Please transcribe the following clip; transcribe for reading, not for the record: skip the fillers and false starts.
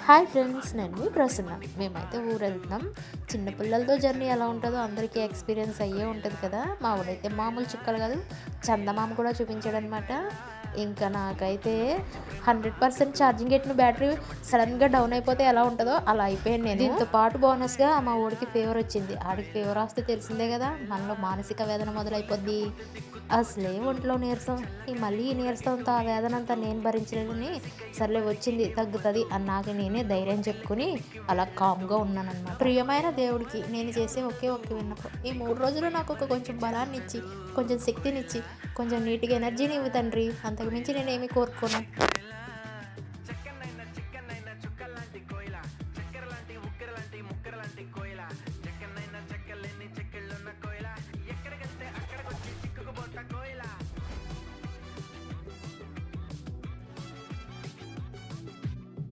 Hi friends, నేను మీ ప్రసన్న. మేమైతే ఊరు వెళ్తున్నాం. చిన్న పిల్లలతో జర్నీ ఎలా ఉంటుందో అందరికీ ఎక్స్పీరియన్స్ అయ్యే ఉంటుంది కదా. మా ఊడైతే మామూలు చుక్కలు కాదు, చందమామ కూడా చూపించాడు అనమాట. ఇంకా నాకైతే 100% ఛార్జింగ్ పెట్టిన బ్యాటరీ సడన్గా డౌన్ అయిపోతే ఎలా ఉంటుందో అలా అయిపోయాను నేను. దీంతో పాటు బోనస్గా మా ఊడికి ఫీవర్ వచ్చింది. ఆడికి ఫీవర్ వస్తే తెలిసిందే కదా, మనలో మానసిక వేదన మొదలైపోద్ది. అసలే ఒంట్లో నీరసం, మళ్ళీ ఈ నీరసంతో ఆ వేదన అంతా నేను భరించలేదని సర్లే వచ్చింది తగ్గుతుంది అని నాకు నేనే ధైర్యం చెప్పుకుని అలా కామ్గా ఉన్నానన్నమాట. ప్రియమైన దేవుడికి నేను చేసే ఒకే ఒక్క విన్నపం, ఈ 3 రోజులు నాకు కొంచెం బలాన్ని ఇచ్చి, కొంచెం శక్తినిచ్చి, కొంచెం నీట్గా ఎనర్జీని ఇవ్వు తండ్రి. అంతకుమించి నేనేమి కోరుకోను.